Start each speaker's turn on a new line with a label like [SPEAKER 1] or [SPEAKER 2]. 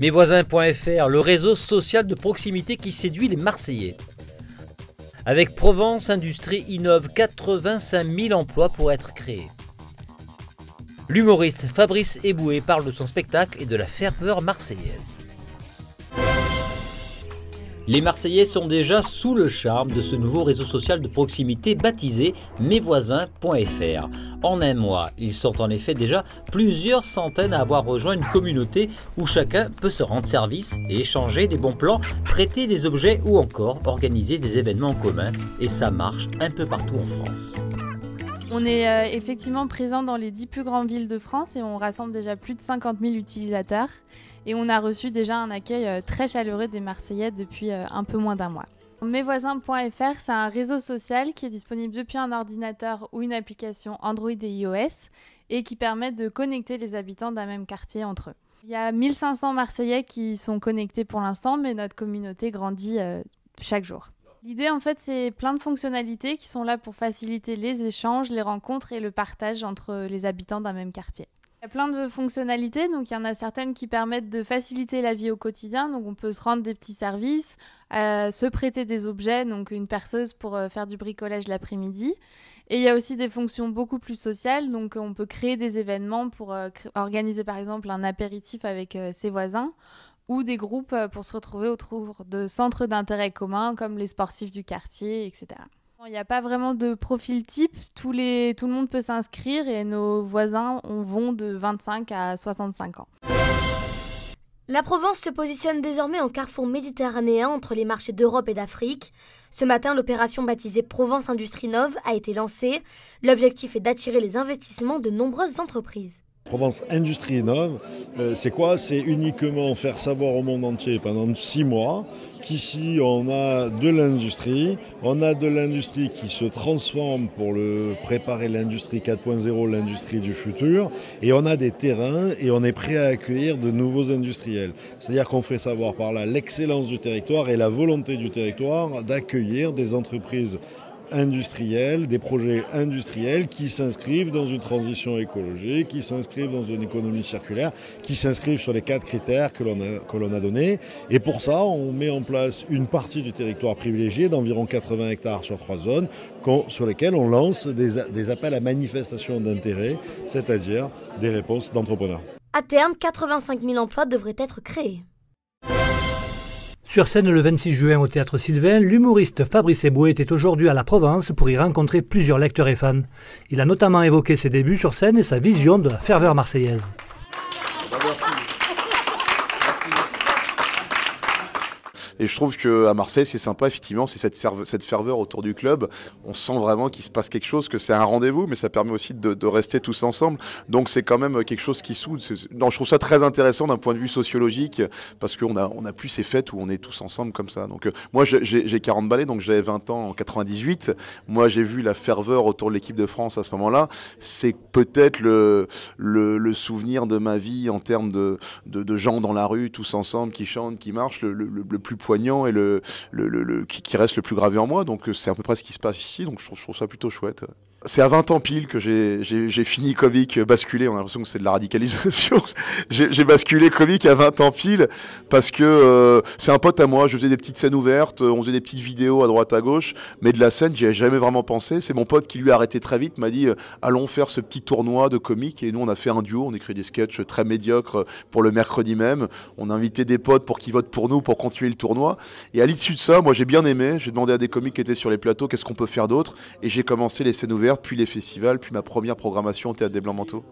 [SPEAKER 1] Mesvoisins.fr, le réseau social de proximité qui séduit les Marseillais. Avec Provence Industrie innove, 85 000 emplois pour être créés. L'humoriste Fabrice Eboué parle de son spectacle et de la ferveur marseillaise. Les Marseillais sont déjà sous le charme de ce nouveau réseau social de proximité baptisé Mesvoisins.fr. En un mois, ils sont en effet déjà plusieurs centaines à avoir rejoint une communauté où chacun peut se rendre service et échanger des bons plans, prêter des objets ou encore organiser des événements en commun. Et ça marche un peu partout en France.
[SPEAKER 2] On est effectivement présent dans les 10 plus grandes villes de France et on rassemble déjà plus de 50 000 utilisateurs. Et on a reçu déjà un accueil très chaleureux des Marseillais depuis un peu moins d'un mois. Mesvoisins.fr, c'est un réseau social qui est disponible depuis un ordinateur ou une application Android et iOS et qui permet de connecter les habitants d'un même quartier entre eux. Il y a 1500 Marseillais qui sont connectés pour l'instant, mais notre communauté grandit chaque jour. L'idée, en fait, c'est plein de fonctionnalités qui sont là pour faciliter les échanges, les rencontres et le partage entre les habitants d'un même quartier. Il y a plein de fonctionnalités, donc il y en a certaines qui permettent de faciliter la vie au quotidien, donc on peut se rendre des petits services, se prêter des objets, donc une perceuse pour faire du bricolage l'après-midi. Et il y a aussi des fonctions beaucoup plus sociales, donc on peut créer des événements pour organiser par exemple un apéritif avec ses voisins, ou des groupes pour se retrouver autour de centres d'intérêt communs comme les sportifs du quartier, etc. Il n'y a pas vraiment de profil type, tout le monde peut s'inscrire et nos voisins vont de 25 à 65 ans.
[SPEAKER 3] La Provence se positionne désormais en carrefour méditerranéen entre les marchés d'Europe et d'Afrique. Ce matin, l'opération baptisée Provence Industrie innove a été lancée. L'objectif est d'attirer les investissements de nombreuses entreprises.
[SPEAKER 4] Provence Industrie innove, c'est quoi? C'est uniquement faire savoir au monde entier pendant 6 mois qu'ici on a de l'industrie qui se transforme pour préparer l'industrie 4.0, l'industrie du futur, et on a des terrains et on est prêt à accueillir de nouveaux industriels. C'est-à-dire qu'on fait savoir par là l'excellence du territoire et la volonté du territoire d'accueillir des entreprises industriels, des projets industriels qui s'inscrivent dans une transition écologique, qui s'inscrivent dans une économie circulaire, qui s'inscrivent sur les 4 critères que l'on a donnés. Et pour ça, on met en place une partie du territoire privilégié d'environ 80 hectares sur 3 zones sur lesquelles on lance des appels à manifestation d'intérêt, c'est-à-dire des réponses d'entrepreneurs.
[SPEAKER 3] À terme, 85 000 emplois devraient être créés.
[SPEAKER 5] Sur scène le 26 juin au Théâtre Sylvain, l'humoriste Fabrice Eboué était aujourd'hui à la Provence pour y rencontrer plusieurs lecteurs et fans. Il a notamment évoqué ses débuts sur scène et sa vision de la ferveur marseillaise.
[SPEAKER 6] Et je trouve qu'à Marseille, c'est sympa, effectivement, c'est cette ferveur autour du club. On sent vraiment qu'il se passe quelque chose, que c'est un rendez-vous, mais ça permet aussi de rester tous ensemble. Donc c'est quand même quelque chose qui soude. Non, je trouve ça très intéressant d'un point de vue sociologique, parce qu'on a plus ces fêtes où on est tous ensemble comme ça. Donc moi, j'ai 40 balais, donc j'avais 20 ans en 98. Moi, j'ai vu la ferveur autour de l'équipe de France à ce moment-là. C'est peut-être le souvenir de ma vie en termes de gens dans la rue, tous ensemble, qui chantent, qui marchent, le plus poignant et qui reste le plus gravé en moi. Donc c'est à peu près ce qui se passe ici, donc je trouve ça plutôt chouette. C'est à 20 ans pile que j'ai fini comique, basculé, on a l'impression que c'est de la radicalisation. J'ai basculé comique à 20 ans pile parce que c'est un pote à moi, je faisais des petites scènes ouvertes, on faisait des petites vidéos à droite à gauche, mais de la scène, j'y avais jamais vraiment pensé. C'est mon pote qui lui a arrêté très vite, m'a dit allons faire ce petit tournoi de comique, et nous on a fait un duo, on écrit des sketchs très médiocres pour le mercredi même, on a invité des potes pour qu'ils votent pour nous pour continuer le tournoi, et à l'issue de ça, moi j'ai bien aimé, j'ai demandé à des comiques qui étaient sur les plateaux qu'est-ce qu'on peut faire d'autre, et j'ai commencé les scènes ouvertes, puis les festivals, puis ma première programmation au Théâtre des Blancs-Manteaux.